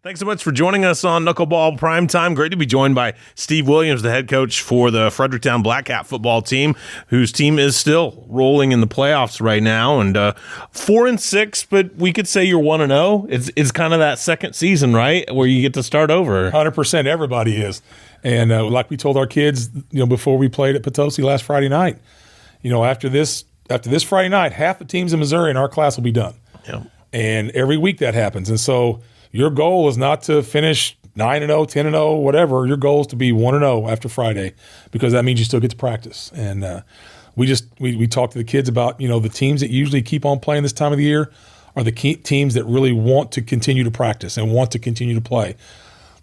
Thanks so much for joining us on Knuckleball Prime Time. Great to be joined by Steve Williams, the head coach for the Fredericktown Blackcat football team, whose team is still rolling in the playoffs right now. And 4-6, but we could say you're 1-0. It's kind of that second season, right, where you get to start over. 100%, everybody is. And like we told our kids, before we played at Potosi last Friday night, after this Friday night, half the teams in Missouri in our class will be done. Yeah. And every week that happens. And so your goal is not to finish 9-0, 10-0, whatever. Your goal is to be 1-0 after Friday, because that means you still get to practice. And we talked to the kids about, the teams that usually keep on playing this time of the year are the teams that really want to continue to practice and want to continue to play.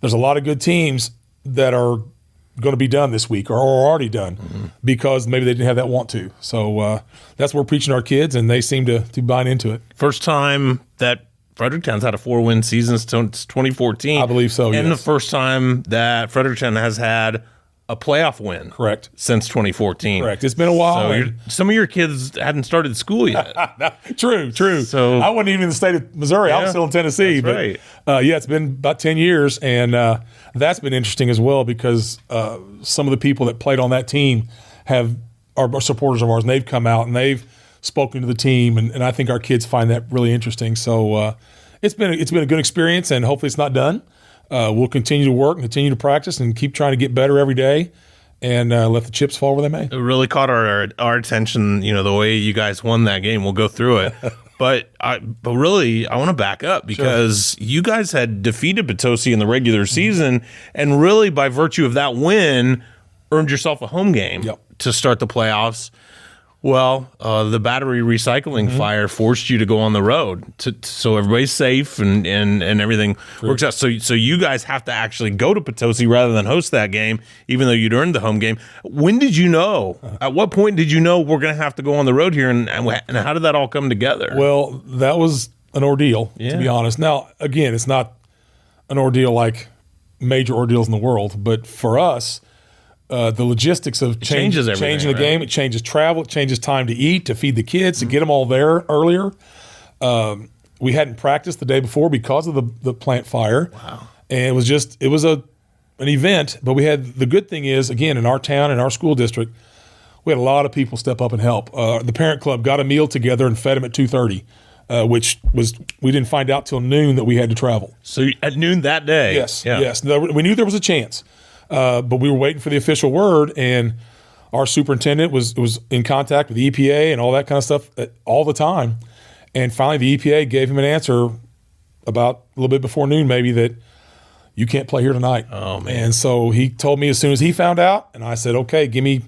There's a lot of good teams that are going to be done this week or are already done because maybe they didn't have that want to. So that's what we're preaching to our kids, and they seem to buy into it. First time that Fredericktown's had a 4-win season since 2014. I believe so, and yes. the first time that Fredericktown has had a playoff win. Correct. Since 2014. Correct. It's been a while. So some of your kids hadn't started school yet. True. So I wasn't even in the state of Missouri. I was still in Tennessee. That's but right. it's been about 10 years, and that's been interesting as well because some of the people that played on that team are supporters of ours, and they've come out and they've spoken to the team, and I think our kids find that really interesting. So it's been a good experience, and hopefully it's not done. We'll continue to work and continue to practice and keep trying to get better every day, and let the chips fall where they may. It really caught our attention, the way you guys won that game. We'll go through it. But really, I want to back up because you guys had defeated Potosi in the regular season, and really by virtue of that win, earned yourself a home game to start the playoffs. Well, the battery recycling fire forced you to go on the road so everybody's safe and everything works out. So you guys have to actually go to Potosi rather than host that game, even though you'd earned the home game. When did you know? At what point did you know we're going to have to go on the road here, and how did that all come together? Well, that was an ordeal, to be honest. Now, again, it's not an ordeal like major ordeals in the world, but for us, the logistics of changing the game, it changes travel, it changes time to eat, to feed the kids, to get them all there earlier. We hadn't practiced the day before because of the plant fire. Wow. And it was an event, but we had, the good thing is, again, in our town, in our school district, we had a lot of people step up and help. The parent club got a meal together and fed them at 2:30, which was, we didn't find out till noon that we had to travel. So at noon that day? Yes. We knew there was a chance. But we were waiting for the official word, and our superintendent was in contact with the EPA and all that kind of stuff all the time. And finally, the EPA gave him an answer about a little bit before noon, maybe, that you can't play here tonight. Oh, man. And so he told me as soon as he found out, and I said, okay, give me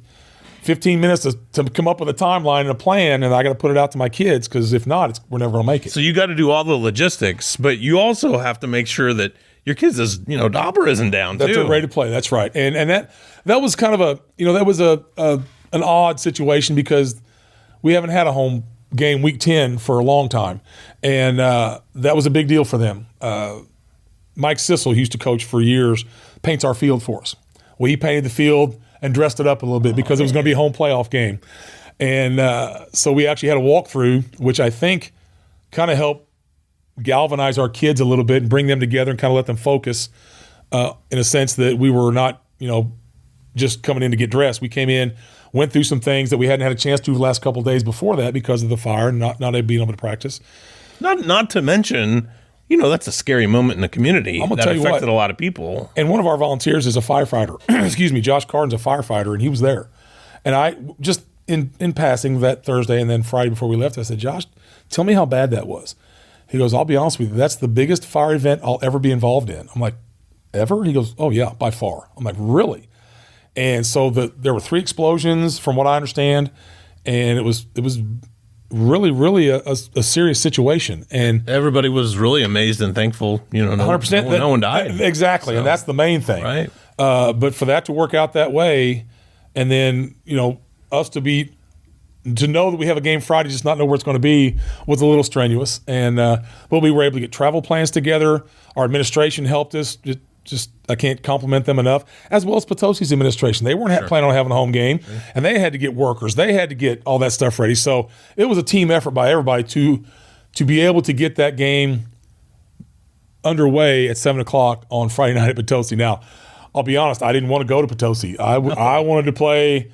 15 minutes to come up with a timeline and a plan, and I got to put it out to my kids, because if not, we're never going to make it. So you got to do all the logistics, but you also have to make sure that your kids' dauber isn't down too. They're ready to play. That's right. And that was kind of an odd situation because we haven't had a home game week 10 for a long time, and that was a big deal for them. Mike Sissel, who used to coach for years, paints our field for us. Well, he painted the field and dressed it up a little bit because it was going to be a home playoff game, and so we actually had a walkthrough, which I think kind of helped galvanize our kids a little bit and bring them together and kind of let them focus in a sense that we were not, just coming in to get dressed. We came in, went through some things that we hadn't had a chance to the last couple of days before that because of the fire and not being able to practice. Not to mention, that's a scary moment in the community that affected a lot of people. And one of our volunteers is a firefighter. Excuse me, Josh Cardin's a firefighter, and he was there. And I just, in passing that Thursday and then Friday before we left, I said, Josh, tell me how bad that was. He goes, I'll be honest with you, that's the biggest fire event I'll ever be involved in. I'm like, ever? He goes, oh yeah, by far. I'm like, really? And so there were 3 explosions from what I understand, and it was really, really a serious situation. And everybody was really amazed and thankful, 100%. No one died. Exactly, so, and that's the main thing. Right. But for that to work out that way, and then, us to know that we have a game Friday, just not know where it's going to be, was a little strenuous. And but we were able to get travel plans together. Our administration helped us. Just I can't compliment them enough, as well as Potosi's administration. They weren't planning on having a home game, and they had to get workers. They had to get all that stuff ready. So it was a team effort by everybody to be able to get that game underway at 7 o'clock on Friday night at Potosi. Now, I'll be honest, I didn't want to go to Potosi. I wanted to play,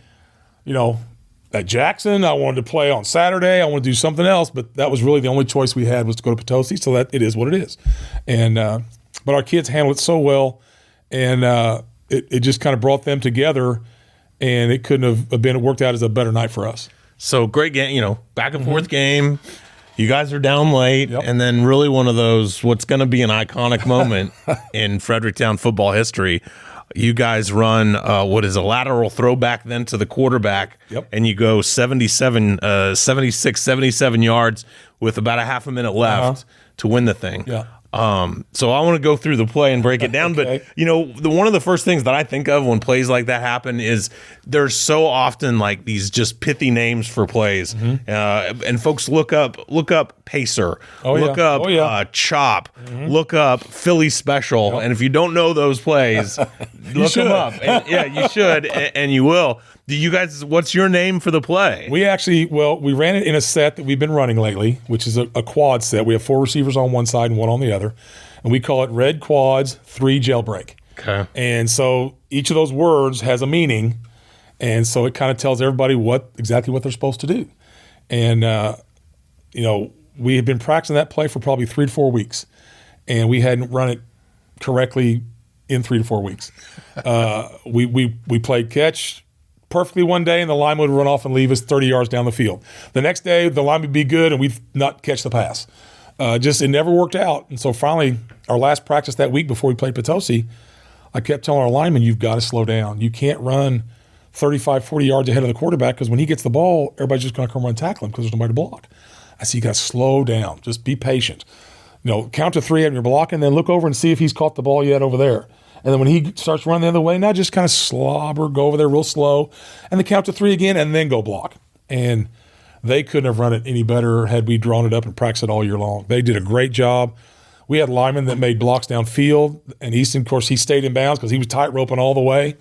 at Jackson. I wanted to play on Saturday. I wanted to do something else, but that was really the only choice we had was to go to Potosi. So that it is what it is. And but our kids handled it so well, and it just kind of brought them together, and it couldn't have been worked out as a better night for us. So great game, back and forth game. You guys are down late, Yep. and then really one of those, what's going to be an iconic moment in Fredericktown football history. You guys run what is a lateral throwback then to the quarterback, Yep. and you go 76, 77 yards with about a half a minute left to win the thing. Yeah. So I want to go through the play and break it down. Okay. But, one of the first things that I think of when plays like that happen is there's so often like these just pithy names for plays. And folks look up Pacer, look up Chop, look up Philly Special. And if you don't know those plays, look them up. And, you should, and you will. Do you guys, what's your name for the play? We ran it in a set that we've been running lately, which is a quad set. We have 4 receivers on one side and 1 on the other. And we call it Red Quads, 3 Jailbreak. Okay. And so each of those words has a meaning. And so it kind of tells everybody exactly what they're supposed to do. And, we had been practicing that play for probably 3 to 4 weeks. And we hadn't run it correctly in 3 to 4 weeks. We played catch perfectly one day, and the lineman would run off and leave us 30 yards down the field. The next day, the line would be good, and we'd not catch the pass. It never worked out. And so finally, our last practice that week before we played Potosi, I kept telling our lineman, you've got to slow down. You can't run 35, 40 yards ahead of the quarterback because when he gets the ball, everybody's just going to come run and tackle him because there's nobody to block. I said, you got to slow down. Just be patient. Count to 3 and you're blocking, then look over and see if he's caught the ball yet over there. And then when he starts running the other way, now just kind of slobber, go over there real slow, and then count to 3 again, and then go block. And they couldn't have run it any better had we drawn it up and practiced it all year long. They did a great job. We had linemen that made blocks downfield, and Easton, of course, he stayed in bounds because he was tight roping all the way.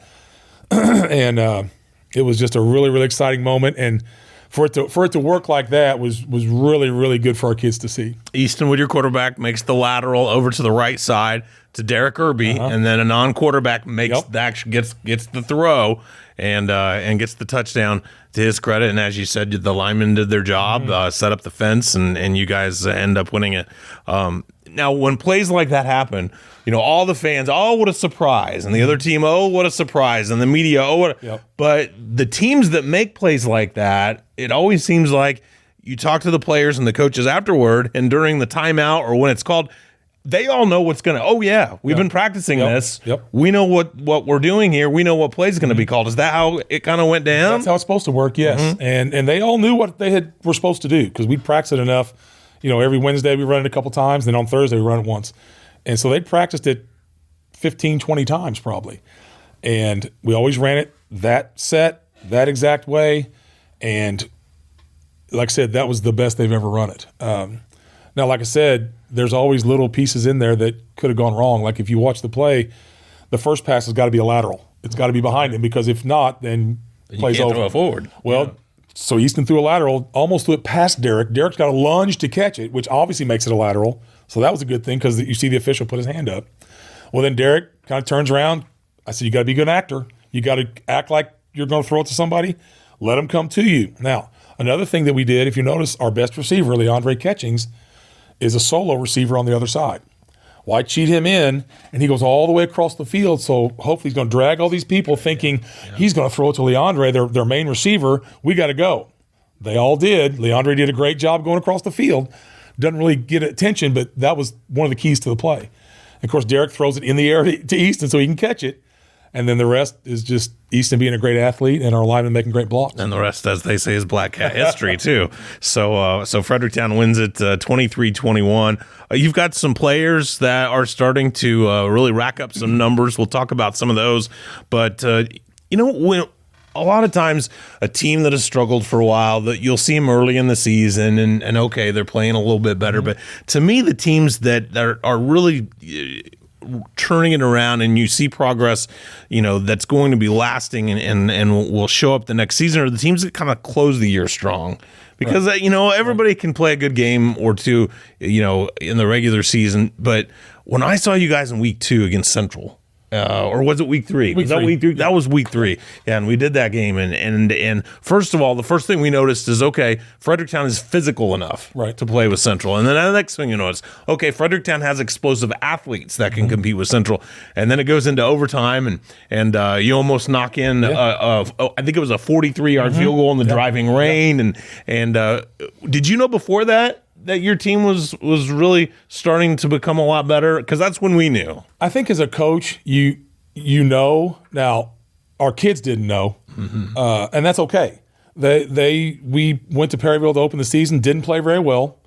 And it was just a really, really exciting moment. And for it to work like that was really, really good for our kids to see. Easton Wood, your quarterback, makes the lateral over to the right side to Derek Irby, and then a non-quarterback gets the throw and gets the touchdown to his credit. And as you said, the linemen did their job, set up the fence, and you guys end up winning it. Now, when plays like that happen, all the fans, oh, what a surprise. And the other team, oh, what a surprise. And the media, oh, what a... But the teams that make plays like that, it always seems like you talk to the players and the coaches afterward, and during the timeout or when it's called, they all know what's going to, we've been practicing this. We know what we're doing here. We know what play is going to be called. Is that how it kind of went down? That's how it's supposed to work, yes. And they all knew what they were supposed to do because we'd practiced it enough. Every Wednesday we run it a couple times, then on Thursday we run it once. And so they'd practiced it 15, 20 times probably. And we always ran it that set, that exact way. And like I said, that was the best they've ever run it. Now, like I said, there's always little pieces in there that could have gone wrong. Like if you watch the play, the first pass has got to be a lateral. It's got to be behind him because if not, then play's over. Throw it forward. Well, so Easton threw a lateral, almost threw it past Derek. Derek's got a lunge to catch it, which obviously makes it a lateral. So that was a good thing because you see the official put his hand up. Well, then Derek kind of turns around. I said, you got to be a good actor. You got to act like you're going to throw it to somebody. Let them come to you. Now, another thing that we did, if you notice, our best receiver, Leandre Catchings, is a solo receiver on the other side. Well, I cheat him in, and he goes all the way across the field, so hopefully he's going to drag all these people thinking he's going to throw it to Leandre, their main receiver. We got to go. They all did. Leandre did a great job going across the field. Doesn't really get attention, but that was one of the keys to the play. And of course, Derek throws it in the air to Easton so he can catch it. And then the rest is just Easton being a great athlete and our linemen making great blocks. And the rest, as they say, is Blackcat history, too. So Fredericktown wins it 23-21. You've got some players that are starting to really rack up some numbers. We'll talk about some of those. But, when a lot of times a team that has struggled for a while, that you'll see them early in the season and okay, they're playing a little bit better. But to me, the teams that are really turning it around and you see progress, that's going to be lasting and will show up the next season, or the teams that kind of close the year strong? Because, everybody can play a good game or two, in the regular season. But when I saw you guys in week 2 against Central, or was it week 3? Was that week 3? That was week 3. Yeah, and we did that game. And first of all, the first thing we noticed is, okay, Fredericktown is physical enough to play with Central. And then the next thing you notice, okay, Fredericktown has explosive athletes that can compete with Central. And then it goes into overtime, and you almost knock in, I think it was a 43-yard field goal in the driving rain. And did you know before that your team was really starting to become a lot better? Because that's when we knew. I think as a coach, you know. Now, our kids didn't know, and that's okay. We went to Perryville to open the season, didn't play very well.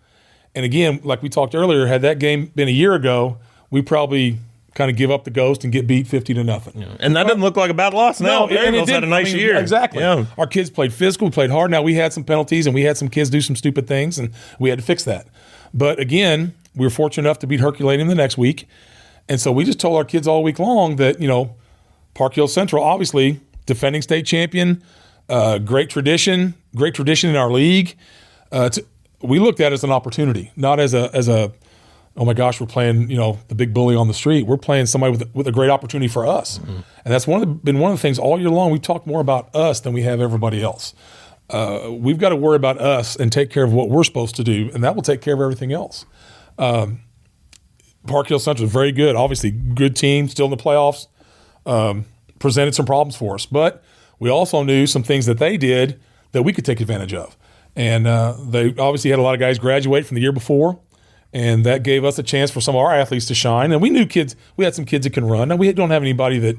And again, like we talked earlier, had that game been a year ago, we probably kind of give up the ghost and get beat 50-0. Yeah. And that doesn't look like a bad loss. No, Perryville's had a nice year. Exactly. Yeah. Our kids played physical, we played hard. Now, we had some penalties, and we had some kids do some stupid things, and we had to fix that. But again, we were fortunate enough to beat Herculaneum the next week. And so we just told our kids all week long that, Park Hill Central, obviously, defending state champion, great tradition in our league. We looked at it as an opportunity, not as a oh my gosh, we're playing, the big bully on the street. We're playing somebody with a great opportunity for us. And that's been one of the things all year long. We've talked more about us than we have everybody else. We've got to worry about us and take care of what we're supposed to do, and that will take care of everything else. Park Hill Central is very good. Obviously, good team, still in the playoffs. Presented some problems for us. But we also knew some things that they did that we could take advantage of. And they obviously had a lot of guys graduate from the year before. And that gave us a chance for some of our athletes to shine. And we knew we had some kids that can run. Now, we don't have anybody that,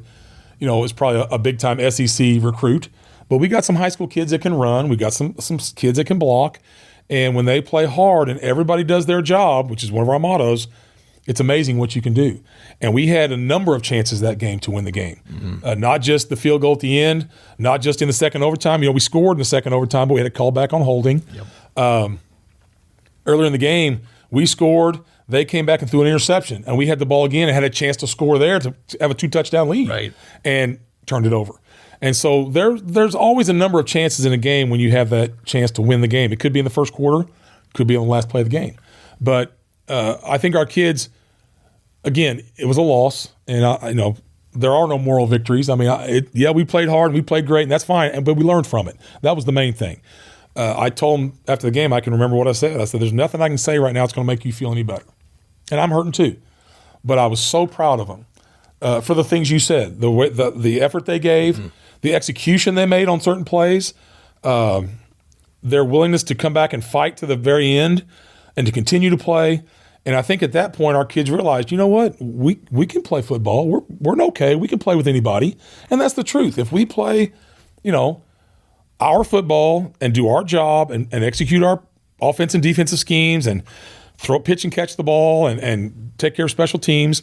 is probably a big-time SEC recruit. But we got some high school kids that can run. We got some kids that can block. And when they play hard and everybody does their job, which is one of our mottos, it's amazing what you can do. And we had a number of chances that game to win the game. Not just the field goal at the end, not just in the second overtime. We scored in the second overtime, but we had a call back on holding. Earlier in the game, we scored. They came back and threw an interception, and we had the ball again and had a chance to score there to have a 2-touchdown lead, and turned it over. And so there's always a number of chances in a game when you have that chance to win the game. It could be in the first quarter, could be on the last play of the game. But I think our kids, again, it was a loss, and there are no moral victories. I mean, we played hard and we played great, and that's fine, but we learned from it. That was the main thing. I told them after the game, I can remember what I said. I said, there's nothing I can say right now that's going to make you feel any better. And I'm hurting too. But I was so proud of them for the things you said, the effort they gave, the execution they made on certain plays, their willingness to come back and fight to the very end and to continue to play. And I think at that point, our kids realized, you know what? We can play football. We're okay. We can play with anybody. And that's the truth. If we play, our football and do our job and execute our offense and defensive schemes and pitch and catch the ball and take care of special teams,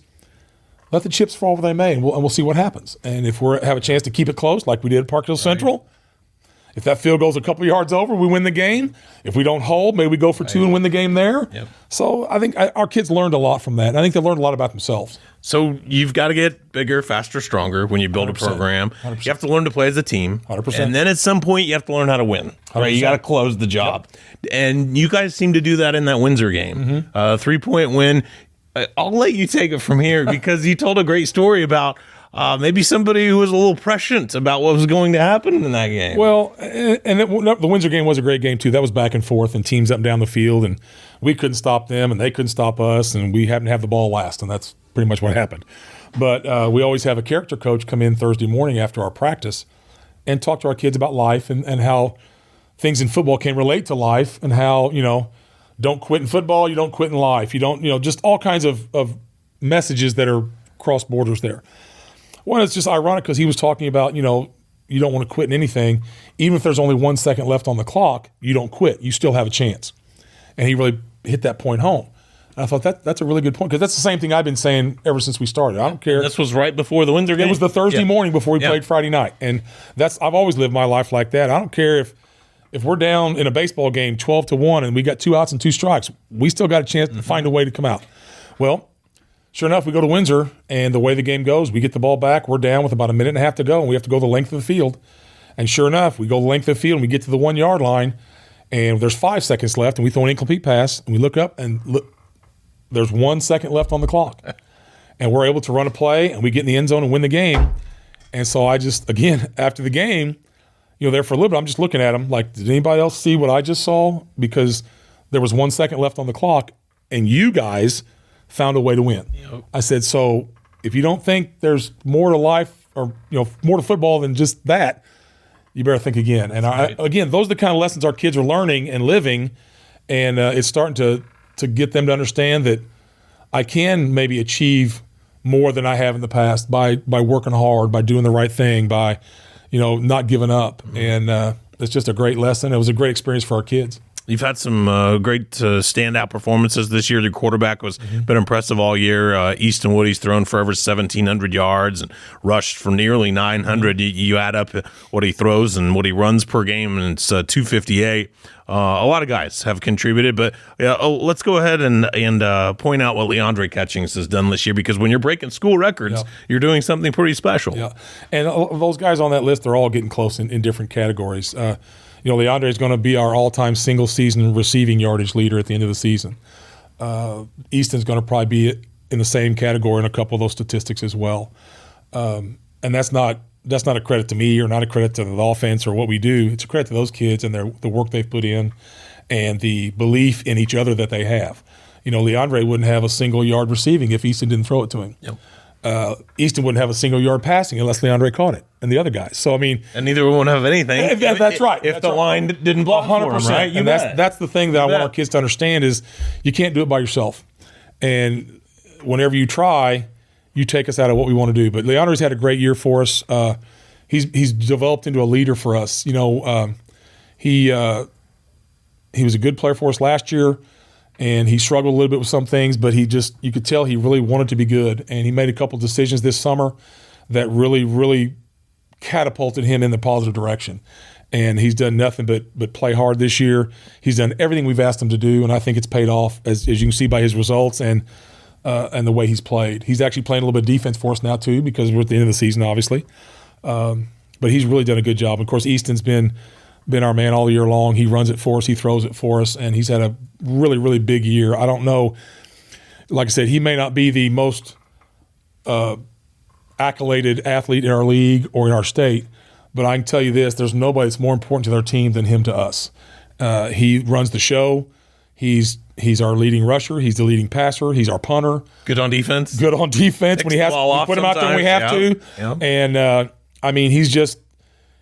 let the chips fall where they may, and we'll see what happens. And if we have a chance to keep it close like we did at Park Hill Central, if that field goes a couple of yards over, we win the game. If we don't hold, maybe we go for 2 and win the game there. So I think our kids learned a lot from that. And I think they learned a lot about themselves. So you've got to get bigger, faster, stronger when you build 100%. A program. 100%. You have to learn to play as a team. 100%. And then at some point you have to learn how to win. Right? You got to close the job. And you guys seem to do that in that Windsor game. 3-point win. I'll let you take it from here because you told a great story about maybe somebody who was a little prescient about what was going to happen in that game. Well, and the Windsor game was a great game too. That was back and forth and teams up and down the field, and we couldn't stop them and they couldn't stop us, and we happened to have the ball last, and that's pretty much what happened. But we always have a character coach come in Thursday morning after our practice and talk to our kids about life and how things in football can relate to life, and how, don't quit in football, you don't quit in life. You don't, just all kinds of messages that are cross borders there. One, it's just ironic because he was talking about, you don't want to quit in anything. Even if there's only 1 second left on the clock, you don't quit. You still have a chance. And he really hit that point home. And I thought that's a really good point because that's the same thing I've been saying ever since we started. I don't care. This was right before the Windsor game? It was the Thursday morning before we played Friday night. And I've always lived my life like that. I don't care if we're down in a baseball game 12-1 and we got 2 outs and 2 strikes, we still got a chance to find a way to come out. Well, sure enough, we go to Windsor, and the way the game goes, we get the ball back. We're down with about a minute and a half to go, and we have to go the length of the field. And sure enough, we go the length of the field, and we get to the 1 yard line, and there's 5 seconds left, and we throw an incomplete pass, and we look up, and look, there's 1 second left on the clock. And we're able to run a play, and we get in the end zone and win the game. And so I just, again, after the game, there for a little bit, I'm just looking at him like, did anybody else see what I just saw? Because there was 1 second left on the clock, and you guys found a way to win. Yep. I said, so if you don't think there's more to life or more to football than just that, you better think again. And again, those are the kind of lessons our kids are learning and living, and it's starting to get them to understand that I can maybe achieve more than I have in the past by working hard, by doing the right thing, by not giving up. Mm-hmm. And it's just a great lesson. It was a great experience for our kids. You've had some great standout performances this year. Your quarterback was been impressive all year. Easton Woody's thrown for over 1,700 yards and rushed for nearly 900. You add up what he throws and what he runs per game, and it's 258. A lot of guys have contributed, but let's go ahead and point out what Leandre Catchings has done this year, because when you're breaking school records, you're doing something pretty special. Yeah, and those guys on that list are all getting close in different categories. Leandre is going to be our all-time single-season receiving yardage leader at the end of the season. Easton's going to probably be in the same category in a couple of those statistics as well. And that's not a credit to me or not a credit to the offense or what we do. It's a credit to those kids and the work they've put in and the belief in each other that they have. Leandre wouldn't have a single yard receiving if Easton didn't throw it to him. Yep. Easton wouldn't have a single yard passing unless Leandre caught it, and the other guys. So and neither one would have anything. That's right. If the line didn't block 100%, for him, right? And that's the thing that I want our kids to understand is you can't do it by yourself. And whenever you try, you take us out of what we want to do. But Leandre's had a great year for us. He's developed into a leader for us. He was a good player for us last year. And he struggled a little bit with some things, but you could tell he really wanted to be good. And he made a couple decisions this summer that really, really catapulted him in the positive direction. And he's done nothing but play hard this year. He's done everything we've asked him to do, and I think it's paid off, as you can see by his results and the way he's played. He's actually playing a little bit of defense for us now too, because we're at the end of the season, obviously. But he's really done a good job. Of course, Easton's been our man all year long. He runs it for us. He throws it for us, and he's had a really, really big year. I don't know. Like I said, he may not be the most accoladed athlete in our league or in our state, but I can tell you this: there's nobody that's more important to their team than him to us. He runs the show. He's our leading rusher. He's the leading passer. He's our punter. Good on defense. When he has, we put him out there when we have to. Yep. And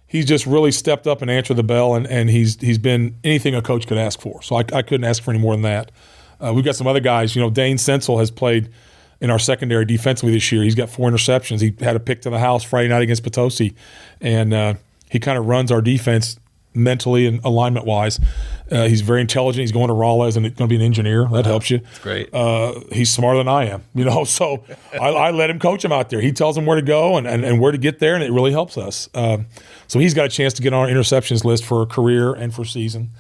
he's just really stepped up and answered the bell, and he's been anything a coach could ask for. So I couldn't ask for any more than that. We've got some other guys. Dane Sensel has played in our secondary defensively this year. He's got 4 interceptions. He had a pick to the house Friday night against Potosi, and he kind of runs our defense mentally and alignment-wise. He's very intelligent. He's going to Rolla and going to be an engineer. That helps you. That's great. He's smarter than I am, so I let him coach him out there. He tells him where to go and where to get there, and it really helps us. So he's got a chance to get on our interceptions list for a career and for season.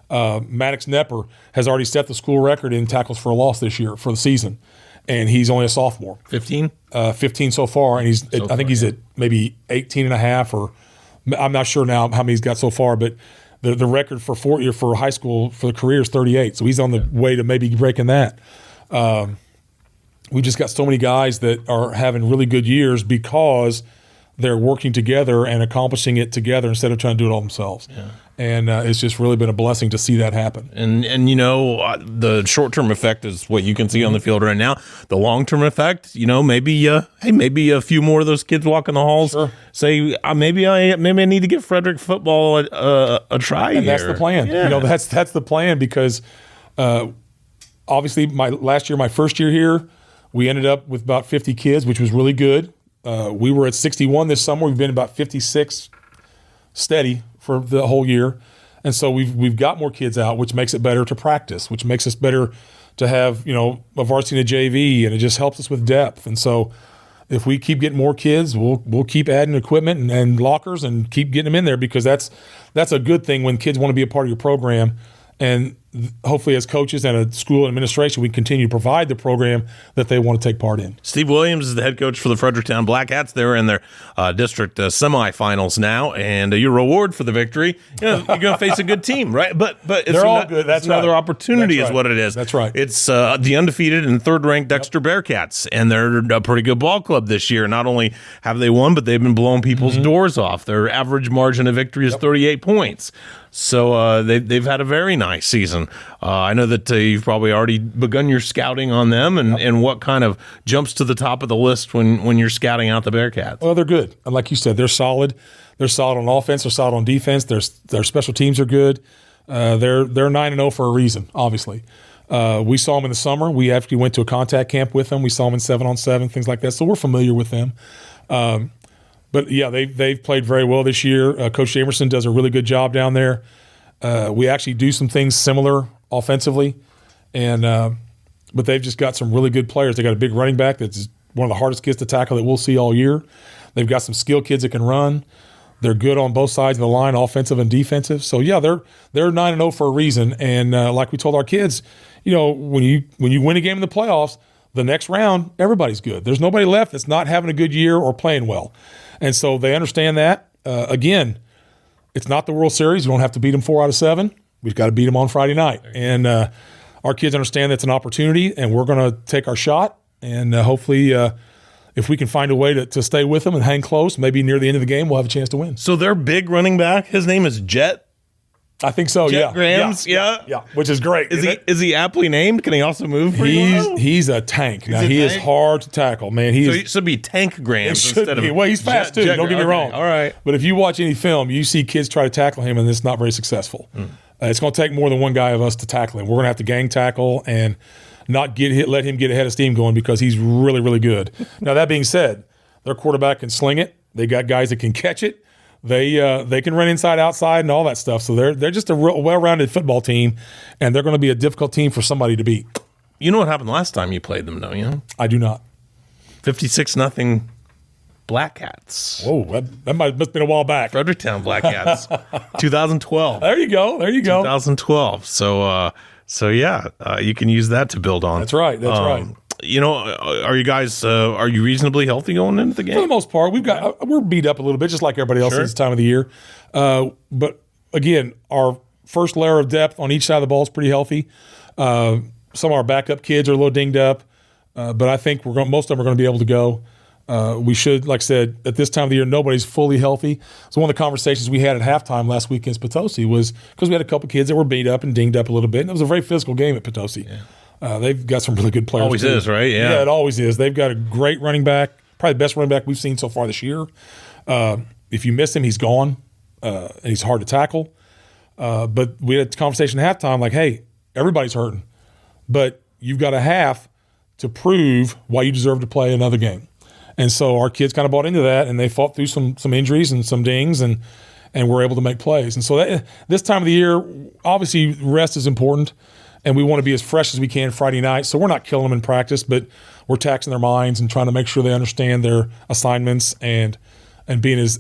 Maddox Nepper has already set the school record in tackles for a loss this year for the season, and he's only a sophomore. 15? 15 so far, and I think he's at maybe 18 and a half, or I'm not sure now how many he's got so far, but the record for high school for the career is 38, so he's on the way to maybe breaking that. We just got so many guys that are having really good years because they're working together and accomplishing it together instead of trying to do it all themselves. Yeah. And it's just really been a blessing to see that happen. And the short-term effect is what you can see on the field right now. The long-term effect, maybe a few more of those kids walking the halls say, maybe I need to give Frederick football a try. And that's the plan. Yeah. That's the plan, because obviously my first year here, we ended up with about 50 kids, which was really good. We were at 61 this summer. We've been about 56 steady for the whole year. And so we've got more kids out, which makes it better to practice, which makes us better to have, a varsity and a JV, and it just helps us with depth. And so if we keep getting more kids, we'll keep adding equipment and lockers and keep getting them in there, because that's a good thing when kids want to be a part of your program. And hopefully as coaches and a school administration, we continue to provide the program that they want to take part in. Steve Williams is the head coach for the Fredericktown Blackcats. They're in their district semifinals now, and your reward for the victory, you're going to face a good team, right? But it's they're all good. That's another right. opportunity That's is right. what it is. That's right. It's the undefeated and third-ranked Dexter Bearcats, and they're a pretty good ball club this year. Not only have they won, but they've been blowing people's doors off. Their average margin of victory is 38 points. So they've had a very nice season. I know that you've probably already begun your scouting on them, and what kind of jumps to the top of the list when you're scouting out the Bearcats. Well, they're good. And like you said, they're solid. They're solid on offense. They're solid on defense. Their special teams are good. They're 9-0 for a reason, obviously. We saw them in the summer. We actually went to a contact camp with them. We saw them in 7-on-7, things like that. So we're familiar with them. But yeah, they've played very well this year. Coach Jamerson does a really good job down there. We actually do some things similar offensively, but they've just got some really good players. They got a big running back that's one of the hardest kids to tackle that we'll see all year. They've got some skilled kids that can run. They're good on both sides of the line, offensive and defensive. So yeah, they're 9-0 for a reason. And like we told our kids, when you win a game in the playoffs, the next round everybody's good. There's nobody left that's not having a good year or playing well. And so they understand that. Again, it's not the World Series. We don't have to beat them 4 out of 7. We've got to beat them on Friday night. And our kids understand that's an opportunity, and we're going to take our shot. And hopefully, if we can find a way to stay with them and hang close, maybe near the end of the game, we'll have a chance to win. So their big running back, his name is Jet. I think so. Jet Grahams, yeah, which is great. Is he aptly named? Can he also move? He's a tank. Now he is hard to tackle, man. So he should be Tank Grahams instead of. Well, he's fast too. Don't get me wrong. All right. But if you watch any film, you see kids try to tackle him, and it's not very successful. It's going to take more than one guy of us to tackle him. We're going to have to gang tackle and not let him get ahead of steam going because he's really, really good. Now that being said, their quarterback can sling it. They got guys that can catch it. They can run inside, outside, and all that stuff. So they're just a real well-rounded football team, and they're going to be a difficult team for somebody to beat. You know what happened last time you played them, don't you? I do not. 56-0 Blackcats. Whoa, that must have been a while back. Fredericktown Blackcats, 2012. There you go. 2012. So yeah, you can use that to build on. That's right. Right. Are you guys? Are you reasonably healthy going into the game? For the most part, we're beat up a little bit, just like everybody else at this time of the year. But again, our first layer of depth on each side of the ball is pretty healthy. Some of our backup kids are a little dinged up, but I think most of them are going to be able to go. We should, like I said, at this time of the year, nobody's fully healthy. So one of the conversations we had at halftime last week against Potosi was because we had a couple kids that were beat up and dinged up a little bit, and it was a very physical game at Potosi. Yeah. They've got some really good players. Always too. is, right? Yeah, it always is. They've got a great running back, probably the best running back we've seen so far this year. If you miss him, he's gone, and he's hard to tackle. But we had a conversation at halftime like, hey, everybody's hurting, but you've got a half to prove why you deserve to play another game. And so our kids kind of bought into that, and they fought through some injuries and some dings, and were able to make plays. And so this time of the year, obviously rest is important, and we want to be as fresh as we can Friday night. So we're not killing them in practice, but we're taxing their minds and trying to make sure they understand their assignments and being as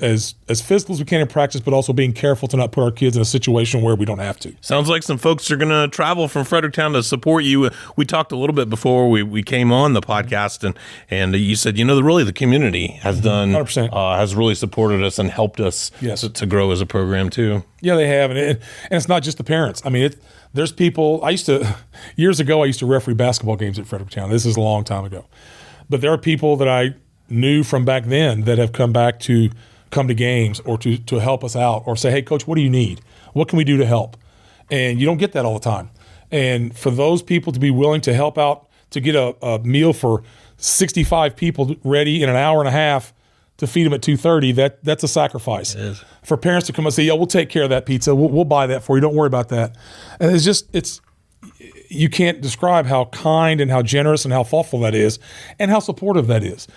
physical as we can in practice, but also being careful to not put our kids in a situation where we don't have to. Sounds like some folks are going to travel from Fredericktown to support you. We talked a little bit before we came on the podcast, and you said, the community has done 100%. Has really supported us and helped us to grow as a program too. Yeah, they have, and it's not just the parents. I mean, there's people. Years ago, I used to referee basketball games at Fredericktown. This is a long time ago, but there are people that I knew from back then that have come back to come to games or to help us out or say, hey, Coach, what do you need? What can we do to help? And you don't get that all the time. And for those people to be willing to help out, to get a meal for 65 people ready in an hour and a half to feed them at 2:30, that's a sacrifice. It is. For parents to come and say, yeah, we'll take care of that pizza. We'll buy that for you. Don't worry about that. And you can't describe how kind and how generous and how thoughtful that is and how supportive that is.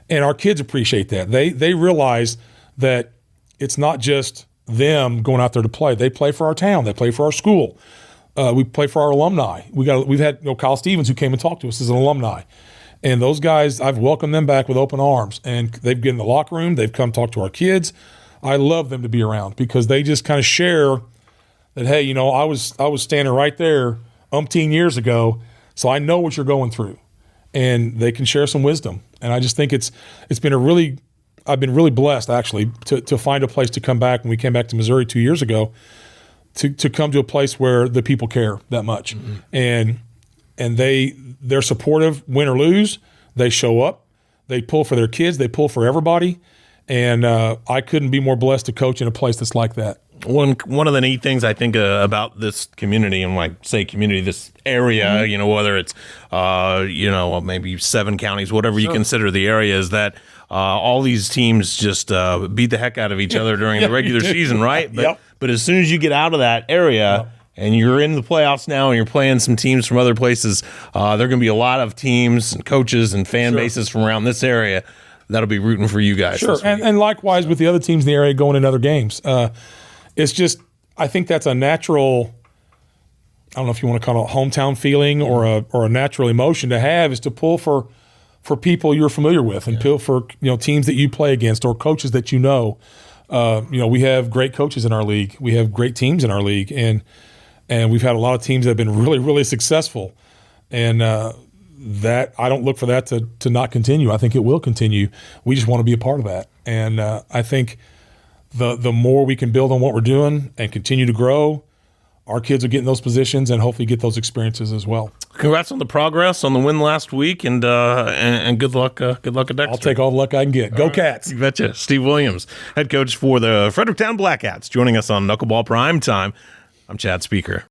And our kids appreciate that. They realize that it's not just them going out there to play. They play for our town. They play for our school. We play for our alumni. We've had Kyle Stevens who came and talked to us as an alumni. And those guys, I've welcomed them back with open arms. And they've been in the locker room. They've come talk to our kids. I love them to be around because they just kind of share that, hey, I was standing right there umpteen years ago, so I know what you're going through, and they can share some wisdom. And I just think it's been I've been really blessed actually to find a place to come back when we came back to Missouri 2 years ago, to come to a place where the people care that much, and they're supportive, win or lose. They show up, they pull for their kids, they pull for everybody, and I couldn't be more blessed to coach in a place that's like that. One of the neat things I think about this community, and when I say community, this area, whether it's maybe 7 counties, whatever you consider the area, is that all these teams just beat the heck out of each other during the regular season, right? But as soon as you get out of that area and you're in the playoffs now and you're playing some teams from other places, there are going to be a lot of teams and coaches and fan bases from around this area that'll be rooting for you guys. Sure, and likewise with the other teams in the area going in other games. It's just, I think that's a natural, I don't know if you want to call it a hometown feeling or a natural emotion to have, is to pull for people you're familiar with and pull for teams that you play against or coaches that you know. We have great coaches in our league. We have great teams in our league, and we've had a lot of teams that have been really, really successful. And that I don't look for that to not continue. I think it will continue. We just want to be a part of that. And I think the more we can build on what we're doing and continue to grow, our kids will get in those positions and hopefully get those experiences as well. Congrats on the progress, on the win last week, and good luck. Good luck at Dexter. I'll take all the luck I can get. Go Cats! You betcha. Steve Williams, head coach for the Fredericktown Blackcats, joining us on Knuckleball Prime Time. I'm Chad Speaker.